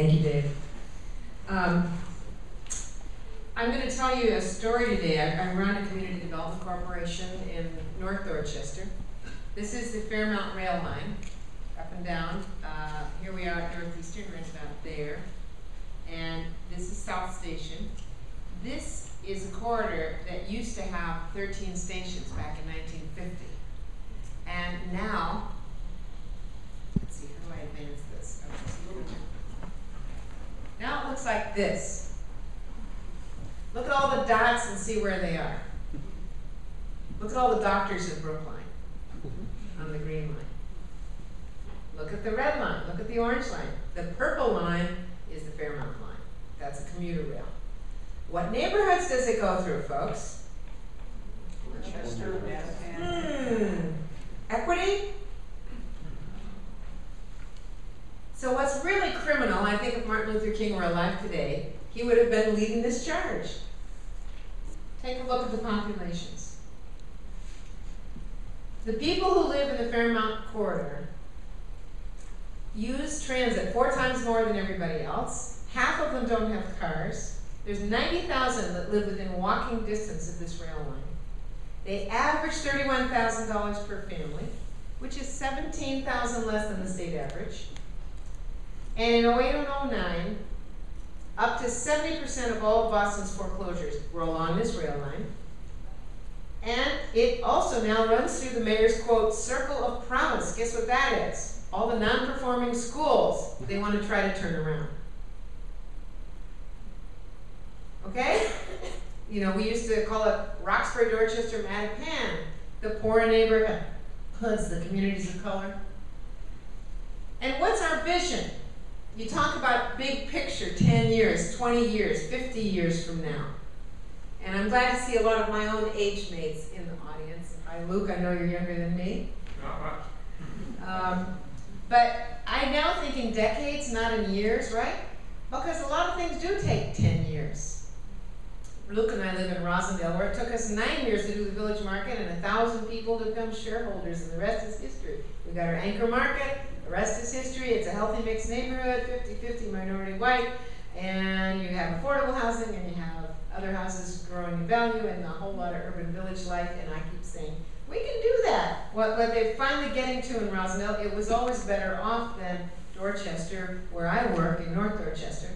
Thank you, Dave. I'm going to tell you a story today. I run a community development corporation in North Dorchester. This is the Fairmount Rail Line, up and down. Here we are at Northeastern, right about there. And this is South Station. This is a corridor that used to have 13 stations back in 1950. And now, let's see, how do I advance this? Oh, just a little bit. Now it looks like this. Look at all the dots and see where they are. Look at all the doctors in Brookline on the green line. Look at the red line. Look at the orange line. The purple line is the Fairmount line. That's a commuter rail. What neighborhoods does it go through, folks? Dorchester, Equity? So what's really criminal, I think if Martin Luther King were alive today, he would have been leading this charge. Take a look at the populations. The people who live in the Fairmount corridor use transit 4 times more than everybody else. Half of them don't have cars. There's 90,000 that live within walking distance of this rail line. They average $31,000 per family, which is $17,000 less than the state average. And in 08 and 09, up to 70% of all of Boston's foreclosures were along this rail line. And it also now runs through the mayor's, quote, circle of promise. Guess what that is? All the non-performing schools they want to try to turn around. Okay? You know, we used to call it Roxbury, Dorchester, Mattapan, the poor neighborhoods, the communities of color. And what's our vision? You talk about big picture, 10 years, 20 years, 50 years from now. And I'm glad to see a lot of my own age mates in the audience. Hi, Luke, I know you're younger than me. Not much. But I'm now thinking decades, not in years, right? Because a lot of things do take 10 years. Luke and I live in Rosendale, where it took us 9 years to do the village market and 1,000 people to become shareholders, and the rest is history. We got our anchor market, the rest is history. It's a healthy mixed neighborhood, 50-50 minority white, and you have affordable housing, and you have other houses growing in value, and a whole lot of urban village life, and I keep saying, we can do that. What they're finally getting to in Rosendale, it was always better off than Dorchester, where I work in North Dorchester.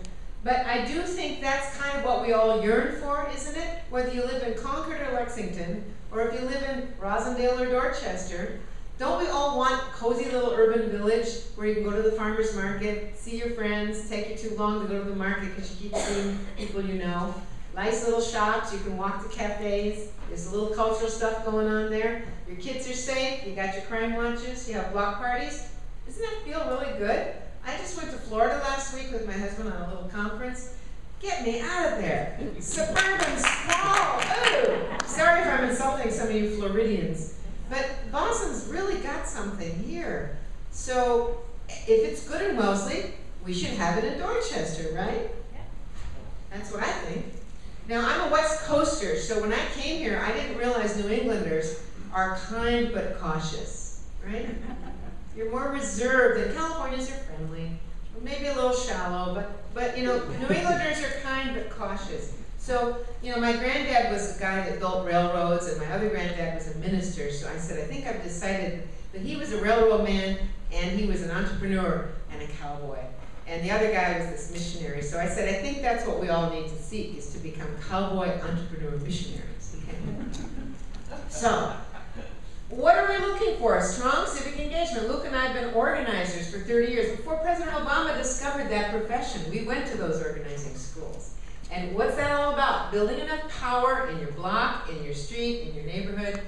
But I do think that's kind of what we all yearn for, isn't it? Whether you live in Concord or Lexington, or if you live in Rosendale or Dorchester, don't we all want cozy little urban village where you can go to the farmer's market, see your friends, take you too long to go to the market because you keep seeing people you know. Nice little shops, you can walk to cafes, there's a little cultural stuff going on there. Your kids are safe, you got your crime watches, you have block parties. Doesn't that feel really good? I just went to Florida last week with my husband on a little conference. Get me out of there. Suburban squall. Ooh. Sorry if I'm insulting some of you Floridians. But Boston's really got something here. So if it's good in Wellesley, we should have it in Dorchester, right? That's what I think. Now, I'm a West Coaster, so when I came here, I didn't realize New Englanders are kind but cautious, right? You're more reserved, and Californians are friendly, maybe a little shallow, but you know, New Englanders are kind but cautious. So, you know, my granddad was the guy that built railroads, and my other granddad was a minister, so I said, I think I've decided that he was a railroad man, and he was an entrepreneur and a cowboy. And the other guy was this missionary. So I said, I think that's what we all need to seek, is to become cowboy entrepreneur missionaries. Okay? So, what are we looking for? Strong civic engagement. Luke and I have been organizers for 30 years. Before President Obama discovered that profession, we went to those organizing schools. And what's that all about? Building enough power in your block, in your street, in your neighborhood,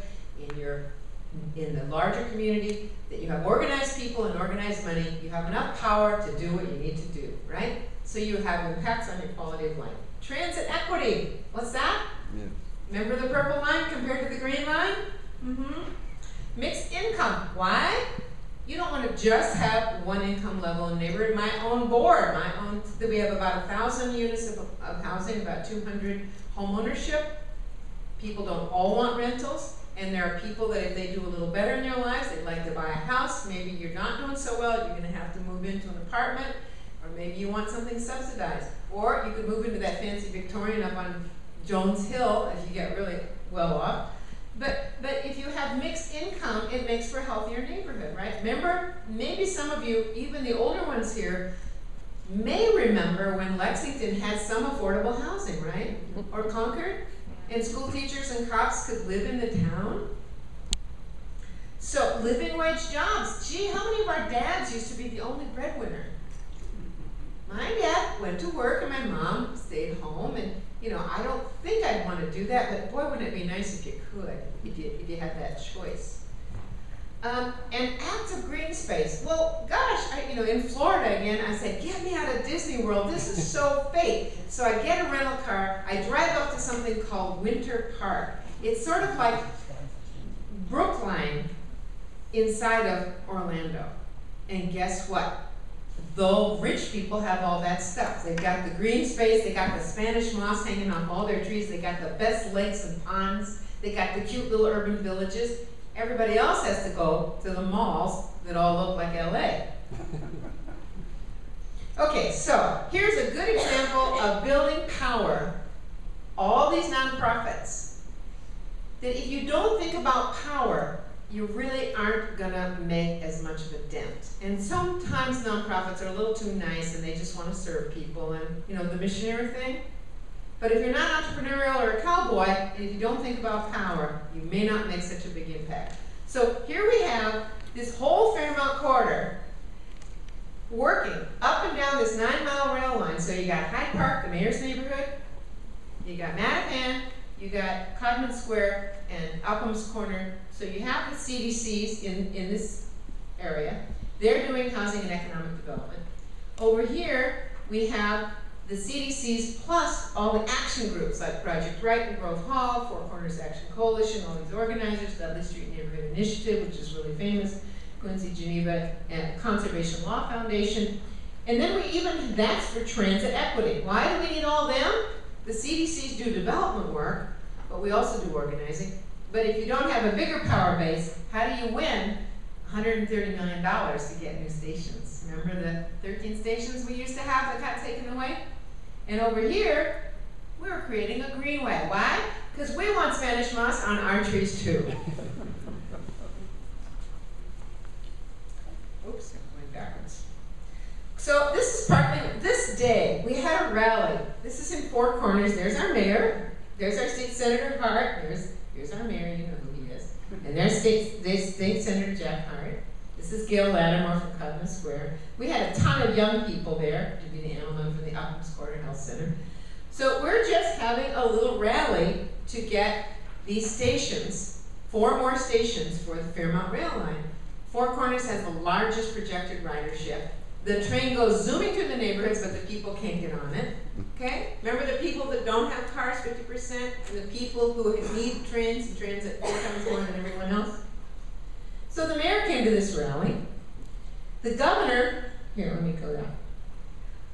in the larger community, that you have organized people and organized money, you have enough power to do what you need to do, right? So you have impacts on your quality of life. Transit equity, what's that? Yeah. Remember the purple line compared to the green line? Mixed income, why? You don't want to just have one income level in neighborhood. My own board, we have about 1,000 units of housing, about 200 home ownership. People don't all want rentals. And there are people that if they do a little better in their lives, they'd like to buy a house. Maybe you're not doing so well, you're going to have to move into an apartment, or Or maybe you want something subsidized. Or you could move into that fancy Victorian up on Jones Hill if you get really well off. But if you have mixed income, it makes for a healthier neighborhood, right? Remember, maybe some of you, even the older ones here, may remember when Lexington had some affordable housing, right? Or Concord, and school teachers and cops could live in the town. So living wage jobs. Gee, how many of our dads used to be the only breadwinner? My dad went to work and my mom stayed home, and I don't think I'd want to do that, but boy, wouldn't it be nice if you could, if you had that choice. And active green space. Well, gosh, in Florida again, I said, get me out of Disney World. This is so fake. So I get a rental car. I drive up to something called Winter Park. It's sort of like Brookline inside of Orlando. And guess what? The rich people have all that stuff. They've got the green space. They got the Spanish moss hanging off all their trees. They got the best lakes and ponds. They got the cute little urban villages. Everybody else has to go to the malls that all look like LA. Okay, so here's a good example of building power. All these nonprofits, that if you don't think about power, you really aren't gonna make as much of a dent. And sometimes nonprofits are a little too nice and they just want to serve people, and the missionary thing. But if you're not entrepreneurial or a cowboy, and if you don't think about power, you may not make such a big impact. So here we have this whole Fairmount corridor working up and down this 9-mile rail line. So you got Hyde Park, the mayor's neighborhood, you got Mattapan, you got Codman Square, and Upham's Corner. So you have the CDCs in this area. They're doing housing and economic development. Over here, we have the CDCs plus all the action groups like Project Right and Grove Hall, Four Corners Action Coalition, all these organizers, Dudley Street Neighborhood Initiative, which is really famous, Quincy Geneva, and Conservation Law Foundation. And then that's for transit equity. Why do we need all them? The CDCs do development work, but we also do organizing. But if you don't have a bigger power base, how do you win $130 million to get new stations? Remember the 13 stations we used to have that got taken away? And over here, we're creating a greenway. Why? Because we want Spanish moss on our trees too. Oops, I'm going backwards. So this is partly, this day, we had a rally. This is in Four Corners. There's our mayor. There's our state senator, Hart. Here's our mayor, you know who he is. And there's state senator Jack Hart. This is Gail Lattimore from Codman Square. We had a ton of young people there to be the animal from the Upham's Corner Health Center. So we're just having a little rally to get these stations, 4 more stations for the Fairmount Rail Line. Four Corners has the largest projected ridership. The train goes zooming through the neighborhoods, but the people can't get on it. Okay? Remember the people that don't have cars, 50%, and the people who need trains and transit 4 times more than everyone else? So the mayor came to this rally. The governor, here, let me go down.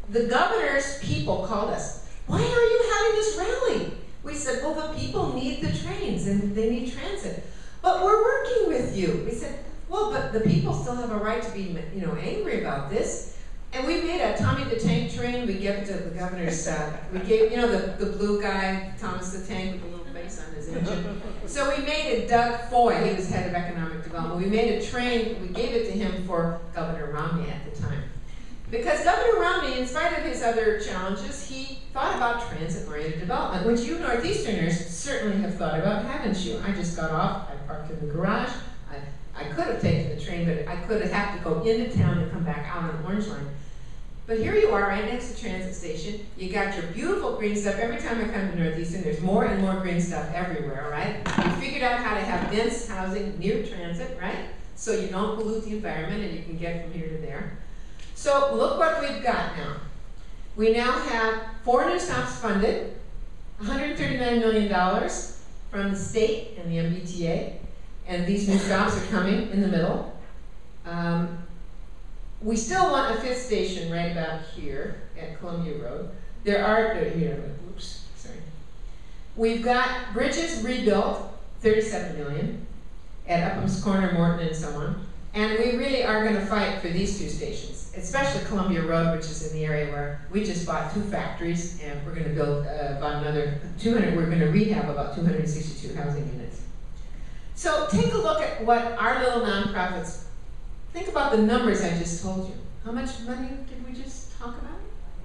The governor's people called us. Why are you having this rally? We said, well, the people need the trains and they need transit. But we're working with you. We said, well, but the people still have a right to be, angry about this. And we made a Tommy the Tank train. We gave it to the governor's, we gave, the blue guy, Thomas the Tank, with the little face on his engine. So we made it, Doug Foy, he was head of economic development. We made a train, we gave it to him for Governor Romney at the time. Because Governor Romney, in spite of his other challenges, he thought about transit-oriented development, which you Northeasterners certainly have thought about, haven't you? I just got off, I parked in the garage. I could have taken the train, but I could have to go into town and come back out on the Orange Line. But here you are, right next to the transit station. You got your beautiful green stuff. Every time I come to Northeastern, there's more and more green stuff everywhere, right? You figured out how to have dense housing near transit, right? So you don't pollute the environment and you can get from here to there. So look what we've got now. We now have 4 new stops funded, $139 million from the state and the MBTA. And these new stops are coming in the middle. We still want a 5th station right about here at Columbia Road. There are, oops, sorry. We've got bridges rebuilt, $37 million, at Upham's Corner, Morton, and so on. And we really are going to fight for these two stations, especially Columbia Road, which is in the area where we just bought 2 factories, and we're going to build about another 200, we're going to rehab about 262 housing units. So take a look at what our little nonprofits, think about the numbers I just told you. How much money did we just talk about?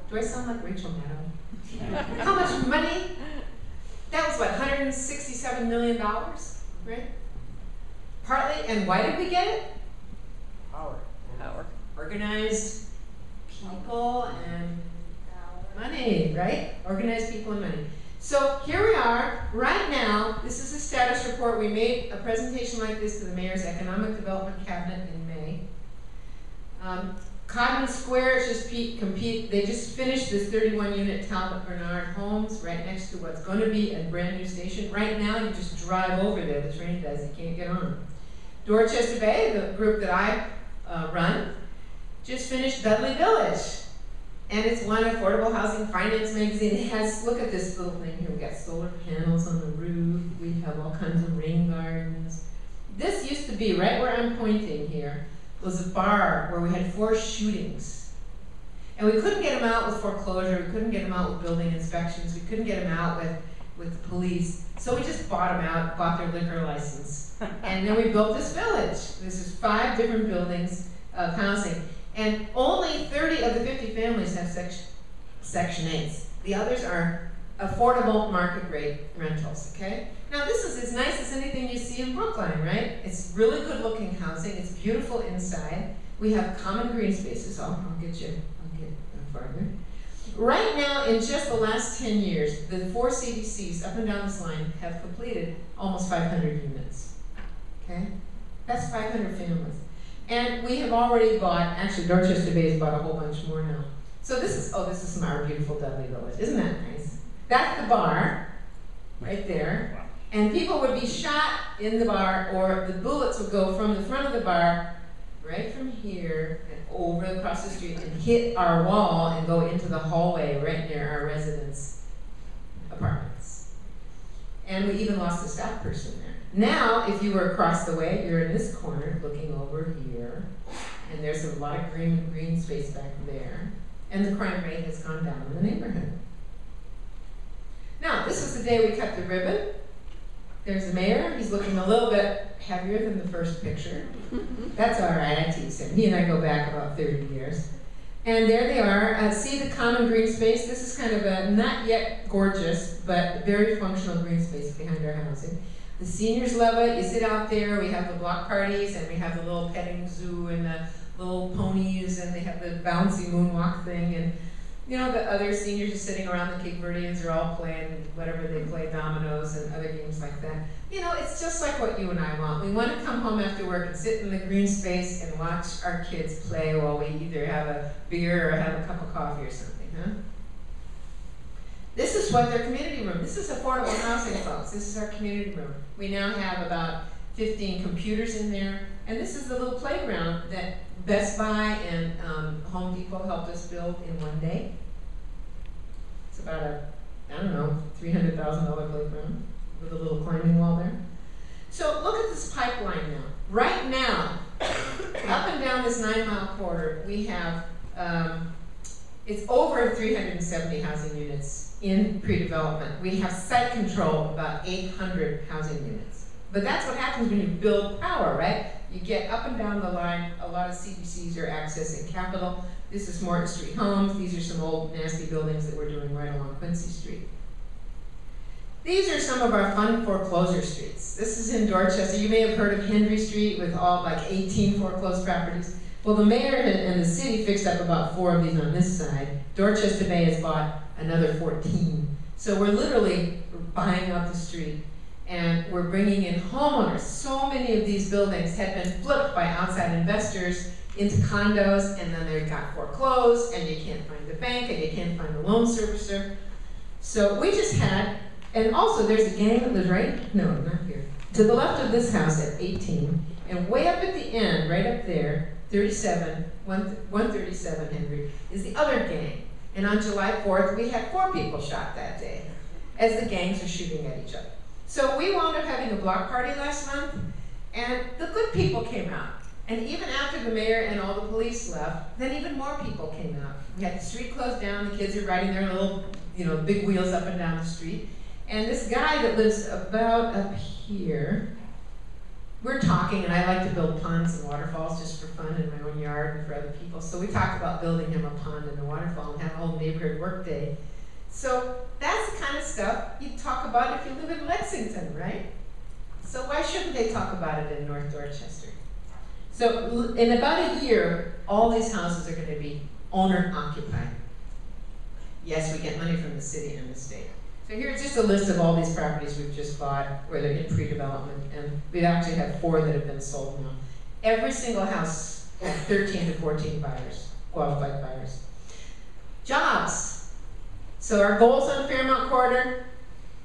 Do I sound like Rachel Maddow? How much money? That was what, $167 million, right? Partly, and why did we get it? Power. Organized people and money, right? Organized people and money. So here we are, right now, this is a status report. We made a presentation like this to the Mayor's Economic Development Cabinet in May. Codman Square is just they just finished this 31-unit Talbot Bernard Homes right next to what's going to be a brand new station. Right now, you just drive over there, the train does, you can't get on. Dorchester Bay, the group that I run, just finished Dudley Village. And it's won Affordable Housing Finance magazine. It has, look at this little thing here. We got solar panels on the roof. We have all kinds of rain gardens. This used to be, right where I'm pointing here, was a bar where we had 4 shootings. And we couldn't get them out with foreclosure. We couldn't get them out with building inspections. We couldn't get them out with the police. So we just bought them out, bought their liquor license. And then we built this village. This is 5 different buildings of housing. And only 30 of the 50 families have Section 8s. The others are affordable market rate rentals, okay? Now this is as nice as anything you see in Brookline, right? It's really good looking housing. It's beautiful inside. We have common green spaces. I'll get farther. Right now, in just the last 10 years, the 4 CDCs up and down this line have completed almost 500 units, okay? That's 500 families. And we have already bought, actually Dorchester Bay has bought a whole bunch more now. So this is our beautiful Dudley Village. Isn't that nice? That's the bar, right there. And people would be shot in the bar, or the bullets would go from the front of the bar, right from here, and over across the street, and hit our wall and go into the hallway right near our residents' apartments. And we even lost a staff person there. Now, if you were across the way, you're in this corner looking over here, and there's a lot of green space back there, and the crime rate has gone down in the neighborhood. Now, this was the day we cut the ribbon. There's the mayor. He's looking a little bit heavier than the first picture. That's all right, I tease him. He and I go back about 30 years. And there they are. See the common green space? This is kind of a not yet gorgeous, but very functional green space behind our housing. The seniors love it. You sit out there. We have the block parties, and we have the little petting zoo and the little ponies, and they have the bouncy moonwalk thing. And you know, the other seniors are sitting around, the Cape Verdeans are all playing whatever they play, dominoes and other games like that. You know, it's just like what you and I want. We want to come home after work and sit in the green space and watch our kids play while we either have a beer or have a cup of coffee or something, huh? This is what their community room, this is affordable housing, folks. This is our community room. We now have about 15 computers in there, and this is the little playground that Best Buy and Home Depot helped us build in one day. It's about a, I don't know, $300,000 playground with a little climbing wall there. So look at this pipeline now. Right now, up and down this 9-mile corridor, we have, it's over 370 housing units in pre-development. We have site control of about 800 housing units. But that's what happens when you build power, right? You get up and down the line. A lot of CDCs are accessing capital. This is Morton Street Homes. These are some old nasty buildings that we're doing right along Quincy Street. These are some of our fun foreclosure streets. This is in Dorchester. You may have heard of Henry Street with all like 18 foreclosed properties. Well, the mayor and the city fixed up about 4 of these on this side. Dorchester Bay has bought another 14. So we're literally buying out the street. And we're bringing in homeowners. So many of these buildings had been flipped by outside investors into condos, and then they got foreclosed, and you can't find the bank, and you can't find the loan servicer. So we just had, and also there's a gang that lives right, no, not here, to the left of this house at 18, and way up at the end, right up there, 137 Henry, is the other gang. And on July 4th, we had 4 people shot that day, as the gangs are shooting at each other. So we wound up having a block party last month, and the good people came out. And even after the mayor and all the police left, then even more people came out. We had the street closed down, the kids are riding their little, big wheels up and down the street. And this guy that lives about up here, we're talking, and I like to build ponds and waterfalls just for fun in my own yard and for other people. So we talked about building him a pond and a waterfall and have a whole neighborhood work day. So that's the kind of stuff you talk about if you live in Lexington, right? So why shouldn't they talk about it in North Dorchester? So in about a year, all these houses are going to be owner-occupied. Yes, we get money from the city and the state. So here's just a list of all these properties we've just bought where they're in pre-development, and we actually have 4 that have been sold now. Every single house has 13 to 14 buyers, qualified buyers. Jobs. So our goals on the Fairmount Corridor,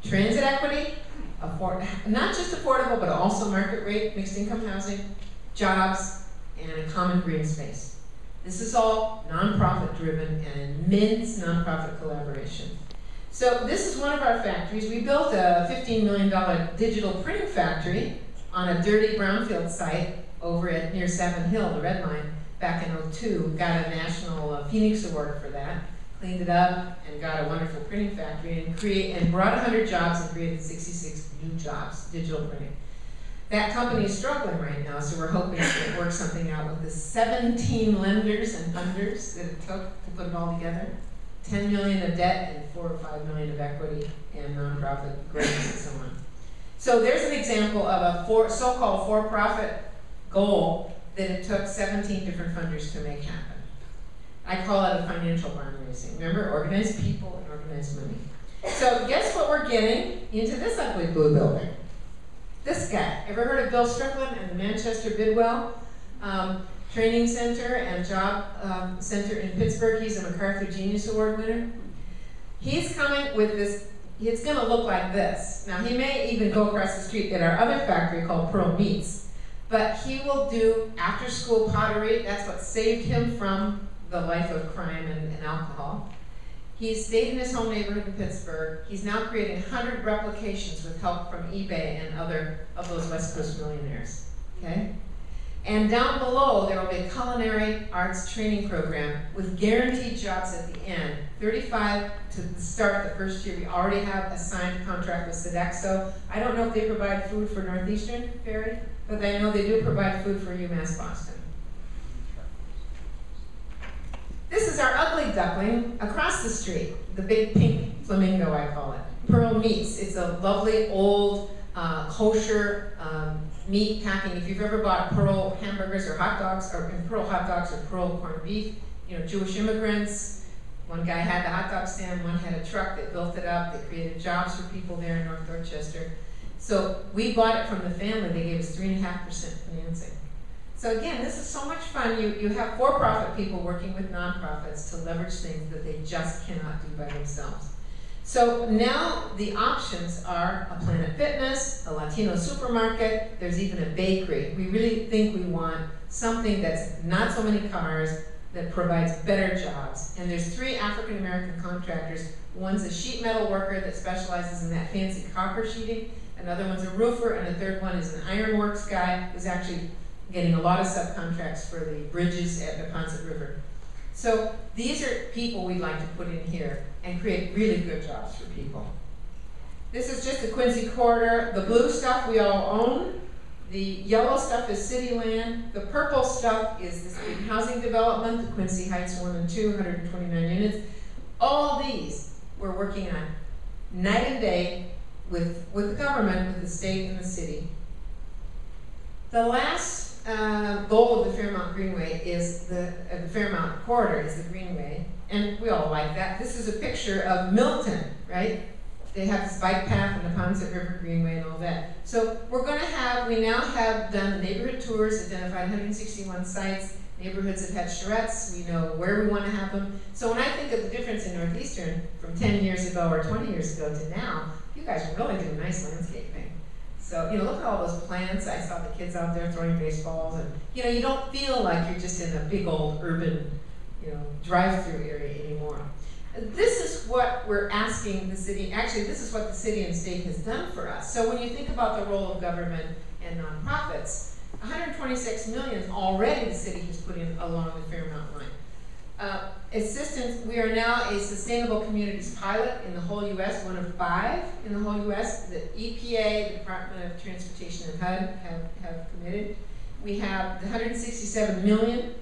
transit equity, not just affordable, but also market rate, mixed income housing, jobs, and a common green space. This is all nonprofit driven and immense nonprofit collaboration. So this is one of our factories. We built a $15 million digital printing factory on a dirty brownfield site over at near Savin Hill, the Red Line, back in '02. Got a national Phoenix Award for that. Cleaned it up and got a wonderful printing factory and brought 100 jobs and created 66 new jobs, digital printing. That company is struggling right now, so we're hoping to work something out with the 17 lenders and funders that it took to put it all together. 10 million of debt and 4 or 5 million of equity and nonprofit grants and so on. So there's an example of a so-called for-profit goal that it took 17 different funders to make happen. I call it a financial barn racing. Remember, organized people and organized money. So guess what we're getting into this ugly blue building? This guy. Ever heard of Bill Strickland and the Manchester Bidwell Training Center and Job Center in Pittsburgh? He's a MacArthur Genius Award winner. He's coming with this, it's going to look like this. Now he may even go across the street at our other factory called Pearl Meats, but he will do after-school pottery. That's what saved him from the life of crime and alcohol. He's stayed in his home neighborhood in Pittsburgh. He's now creating 100 replications with help from eBay and other of those West Coast millionaires, okay? And down below, there will be a culinary arts training program with guaranteed jobs at the end. 35 to start the first year. We already have a signed contract with Sodexo. I don't know if they provide food for Northeastern Ferry, but I know they do provide food for UMass Boston. This is our ugly duckling across the street, the big pink flamingo, I call it. Pearl Meats. It's a lovely old kosher meat packing. If you've ever bought Pearl hamburgers or hot dogs, or Pearl hot dogs or Pearl corned beef, Jewish immigrants. One guy had the hot dog stand, one had a truck. They built it up. They created jobs for people there in North Dorchester. So we bought it from the family. They gave us 3.5% financing. So again, this is so much fun. You have for-profit people working with nonprofits to leverage things that they just cannot do by themselves. So now the options are a Planet Fitness, a Latino supermarket, there's even a bakery. We really think we want something that's not so many cars, that provides better jobs. And there's 3 African American contractors. One's a sheet metal worker that specializes in that fancy copper sheeting. Another one's a roofer, and a third one is an ironworks guy who's actually getting a lot of subcontracts for the bridges at the Ponset River. So these are people we'd like to put in here and create really good jobs for people. This is just the Quincy Corridor. The blue stuff we all own. The yellow stuff is city land. The purple stuff is this big housing development, the Quincy Heights 1 and 2, 129 units. All these we're working on night and day with the government, with the state and the city. The last goal of the Fairmount Greenway is the Fairmount Corridor is the Greenway, and we all like that. This is a picture of Milton, right? They have this bike path and the Ponset River Greenway and all that. So we now have done neighborhood tours, identified 161 sites, neighborhoods that had charrettes, we know where we want to have them. So when I think of the difference in Northeastern from 10 years ago or 20 years ago to now, you guys are really doing nice landscaping. So, look at all those plants. I saw the kids out there throwing baseballs, and, you don't feel like you're just in a big old urban, drive-through area anymore. This is what we're asking the city, actually this is what the city and state has done for us. So when you think about the role of government and nonprofits, $120 126 million already the city has put in along the Fairmount line. Assistance, we are now a sustainable communities pilot in the whole U.S., one of 5 in the whole U.S. The EPA, the Department of Transportation, and HUD have committed. We have the 167 million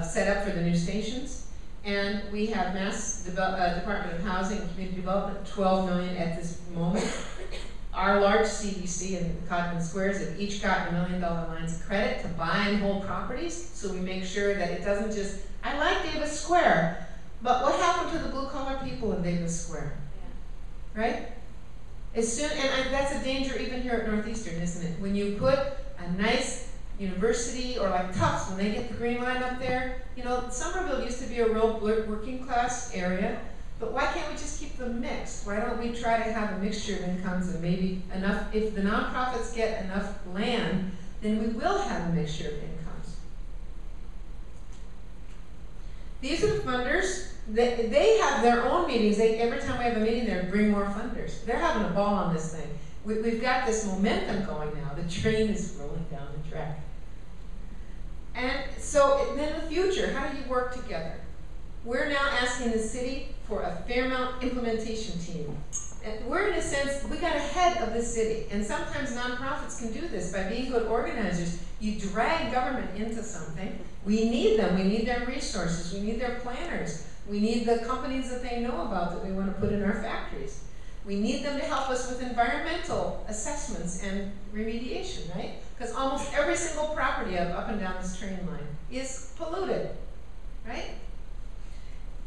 set up for the new stations, and we have Department of Housing and Community Development, 12 million at this moment. Our large CDC and Codman Squares have each gotten $1 million lines of credit to buy and hold properties, so we make sure that it doesn't just, I like Davis Square, but what happened to the blue-collar people in Davis Square? Yeah. Right? As soon, and that's a danger even here at Northeastern, isn't it? When you put a nice university, or like Tufts, when they get the green line up there, you know, Somerville used to be a real working class area, but why can't we just keep them mixed? Why don't we try to have a mixture of incomes and maybe enough, if the nonprofits get enough land, then we will have a mixture of incomes. These are the funders. They have their own meetings. Every time we have a meeting, they bring more funders. They're having a ball on this thing. We've got this momentum going now. The train is rolling down the track. And so then the future, how do you work together? We're now asking the city for a Fairmount implementation team. And we're, in a sense, we got ahead of the city. And sometimes nonprofits can do this by being good organizers. You drag government into something. We need them. We need their resources. We need their planners. We need the companies that they know about that we want to put in our factories. We need them to help us with environmental assessments and remediation, right? Because almost every single property up and down this train line is polluted, right?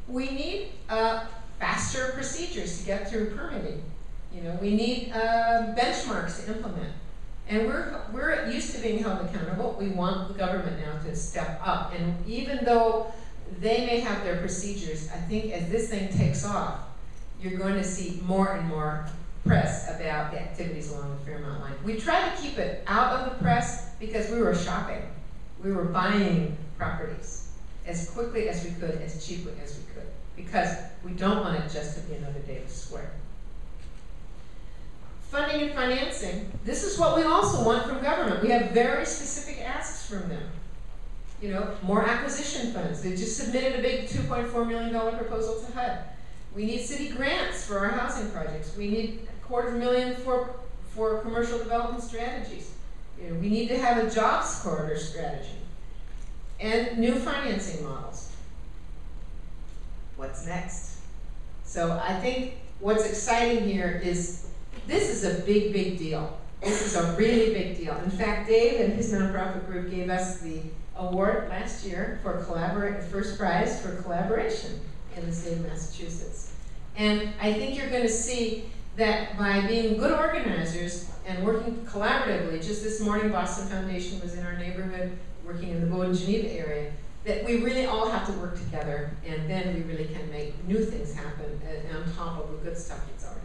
We need faster procedures to get through permitting. You know, we need benchmarks to implement. And we're used to being held accountable. We want the government now to step up. And even though they may have their procedures, I think as this thing takes off, you're going to see more and more press about the activities along the Fairmount line. We tried to keep it out of the press because we were shopping. We were buying properties as quickly as we could, as cheaply as we could, because we don't want it just to be another Davis Square. Funding and financing, this is what we also want from government. We have very specific asks from them. You know, more acquisition funds. They just submitted a big $2.4 million proposal to HUD. We need city grants for our housing projects. We need $250,000 for commercial development strategies. You know, we need to have a jobs corridor strategy and new financing models. What's next? So I think what's exciting here is this is a big, big deal. This is a really big deal. In fact, Dave and his nonprofit group gave us the award last year for first prize for collaboration in the state of Massachusetts. And I think you're going to see that by being good organizers and working collaboratively, just this morning Boston Foundation was in our neighborhood working in the Bowdoin, Geneva area, that we really all have to work together, and then we really can make new things happen on top of the good stuff that's already